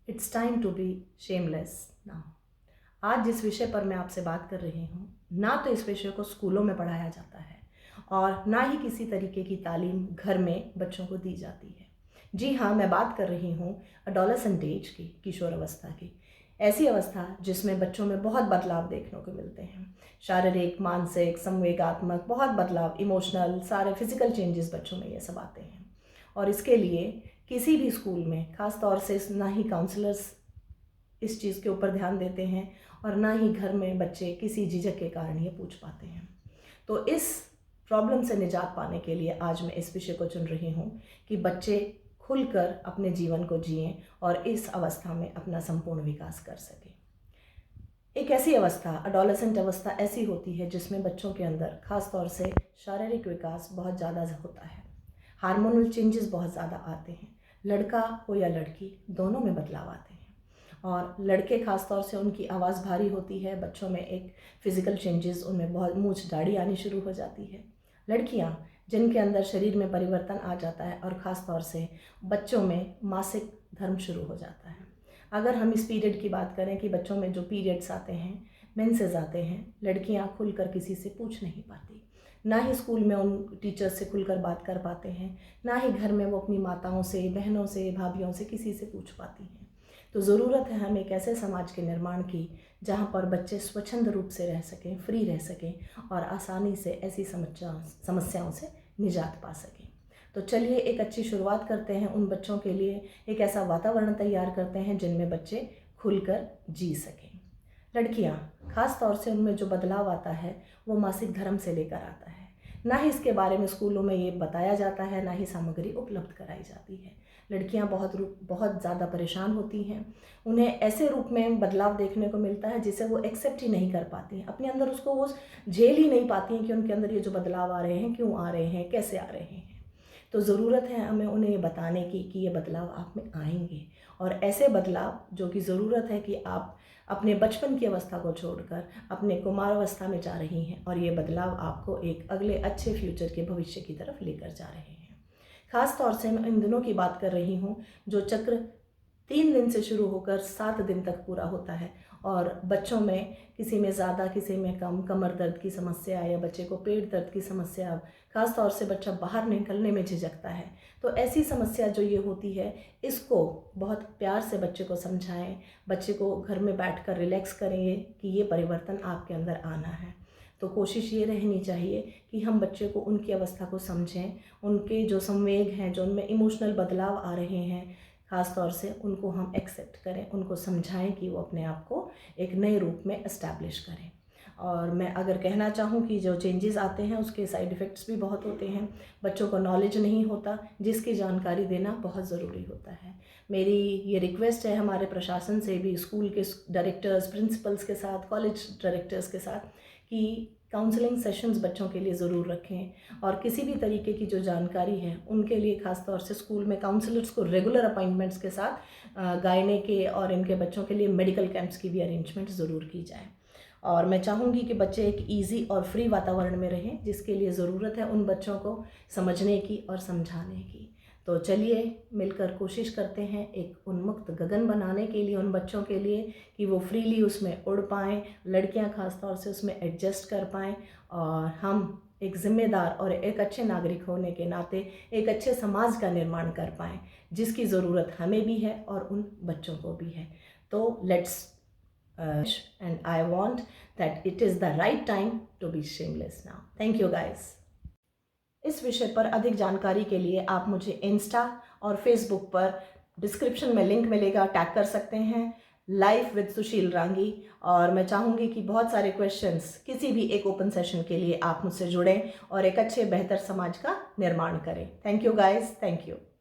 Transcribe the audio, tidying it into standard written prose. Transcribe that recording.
It's time to be shameless now. आज जिस विषय पर मैं आपसे बात कर रही हूँ, ना तो इस विषय को स्कूलों में पढ़ाया जाता है और ना ही किसी तरीके की तालीम घर में बच्चों को दी जाती है। जी हाँ, मैं बात कर रही हूँ अडोलेसेंट एज की, किशोर अवस्था की। ऐसी अवस्था जिसमें बच्चों में बहुत बदलाव देखने को मिलते हैं। शारीरिक, मानसिक, संवेगात्मक बहुत बदलाव, इमोशनल, सारे फिजिकल चेंजेस बच्चों में ये सब आते हैं। और इसके लिए किसी भी स्कूल में ख़ास तौर से ना ही काउंसलर्स इस चीज़ के ऊपर ध्यान देते हैं और ना ही घर में बच्चे किसी झिझक के कारण ये पूछ पाते हैं। तो इस प्रॉब्लम से निजात पाने के लिए आज मैं इस विषय को चुन रही हूँ कि बच्चे खुलकर अपने जीवन को जिएं और इस अवस्था में अपना संपूर्ण विकास कर सकें। एक ऐसी अवस्था, अडोलेसेंट अवस्था ऐसी होती है जिसमें बच्चों के अंदर खास तौर से शारीरिक विकास बहुत ज़्यादा होता है। हार्मोनल चेंजेस बहुत ज़्यादा आते हैं। लड़का हो या लड़की, दोनों में बदलाव आते हैं। और लड़के खास तौर से उनकी आवाज़ भारी होती है, बच्चों में एक फिज़िकल चेंजेस, उनमें बहुत मूंछ दाढ़ी आनी शुरू हो जाती है। लड़कियां जिनके अंदर शरीर में परिवर्तन आ जाता है और ख़ास तौर से बच्चों में मासिक धर्म शुरू हो जाता है। अगर हम इस पीरियड की बात करें कि बच्चों में जो पीरियड्स आते हैं, मेंसेस आते हैं, लड़कियां खुलकर किसी से पूछ नहीं पाती। ना ही स्कूल में उन टीचर्स से खुलकर बात कर पाते हैं, ना ही घर में वो अपनी माताओं से, बहनों से, भाभियों से किसी से पूछ पाती हैं। तो ज़रूरत है हमें एक ऐसे समाज के निर्माण की जहाँ पर बच्चे स्वच्छंद रूप से रह सकें, फ्री रह सकें और आसानी से ऐसी समस्याओं से निजात पा सकें। तो चलिए एक अच्छी शुरुआत करते हैं। उन बच्चों के लिए एक ऐसा वातावरण तैयार करते हैं जिनमें बच्चे खुलकर जी सकें। लड़कियां खास तौर से उनमें जो बदलाव आता है वो मासिक धर्म से लेकर आता है। ना ही इसके बारे में स्कूलों में ये बताया जाता है, ना ही सामग्री उपलब्ध कराई जाती है। लड़कियां बहुत ज़्यादा परेशान होती हैं। उन्हें ऐसे रूप में बदलाव देखने को मिलता है जिसे वो एक्सेप्ट ही नहीं कर पाती हैं, अपने अंदर उसको वो झेल ही नहीं पाती हैं कि उनके अंदर ये जो बदलाव आ रहे हैं, क्यों आ रहे हैं, कैसे आ रहे हैं। तो ज़रूरत है हमें उन्हें ये बताने की कि ये बदलाव आप में आएंगे और ऐसे बदलाव जो कि ज़रूरत है कि आप अपने बचपन की अवस्था को छोड़कर अपने कुमारावस्था में जा रही हैं और ये बदलाव आपको एक अगले अच्छे फ्यूचर के भविष्य की तरफ लेकर जा रहे हैं। ख़ास तौर से मैं इन दिनों की बात कर रही हूँ जो चक्र 3 दिन से शुरू होकर 7 दिन तक पूरा होता है और बच्चों में किसी में ज़्यादा, किसी में कम कमर दर्द की समस्या या बच्चे को पेट दर्द की समस्या, ख़ास तौर से बच्चा बाहर निकलने में झिझकता है। तो ऐसी समस्या जो ये होती है, इसको बहुत प्यार से बच्चे को समझाएं, बच्चे को घर में बैठकर रिलैक्स करेंगे कि ये परिवर्तन आपके अंदर आना है। तो कोशिश ये रहनी चाहिए कि हम बच्चे को उनकी अवस्था को समझें, उनके जो संवेग हैं, जो उनमें इमोशनल बदलाव आ रहे हैं, ख़ास तौर से उनको हम एक्सेप्ट करें, उनको समझाएं कि वो अपने आप को एक नए रूप में एस्टैब्लिश करें। और मैं अगर कहना चाहूँ कि जो चेंजेस आते हैं उसके साइड इफ़ेक्ट्स भी बहुत होते हैं। बच्चों को नॉलेज नहीं होता जिसकी जानकारी देना बहुत ज़रूरी होता है। मेरी ये रिक्वेस्ट है हमारे प्रशासन से भी, स्कूल के डायरेक्टर्स, प्रिंसिपल्स के साथ, कॉलेज डायरेक्टर्स के साथ, कि काउंसलिंग सेशंस बच्चों के लिए ज़रूर रखें और किसी भी तरीके की जो जानकारी है उनके लिए ख़ास तौर से स्कूल में काउंसलर्स को रेगुलर अपॉइंटमेंट्स के साथ गायने के और इनके बच्चों के लिए मेडिकल कैंप्स की भी अरेंजमेंट ज़रूर की जाए। और मैं चाहूँगी कि बच्चे एक ईजी और फ्री वातावरण में रहें, जिसके लिए ज़रूरत है उन बच्चों को समझने की और समझाने की। तो चलिए मिलकर कोशिश करते हैं एक उन्मुक्त गगन बनाने के लिए उन बच्चों के लिए कि वो फ्रीली उसमें उड़ पाएँ, लड़कियां खास तौर से उसमें एडजस्ट कर पाएँ और हम एक ज़िम्मेदार और एक अच्छे नागरिक होने के नाते एक अच्छे समाज का निर्माण कर पाएँ, जिसकी ज़रूरत हमें भी है और उन बच्चों को भी है। तो let's and I want that it is the right time to be shameless now. Thank you guys. इस विषय पर अधिक जानकारी के लिए आप मुझे इंस्टा और फेसबुक पर डिस्क्रिप्शन में लिंक मिलेगा, टैग कर सकते हैं, लाइफ विद सुशील रांगी। और मैं चाहूँगी कि बहुत सारे क्वेश्चंस किसी भी एक ओपन सेशन के लिए आप मुझसे जुड़ें और एक अच्छे बेहतर समाज का निर्माण करें। Thank you guys, thank you.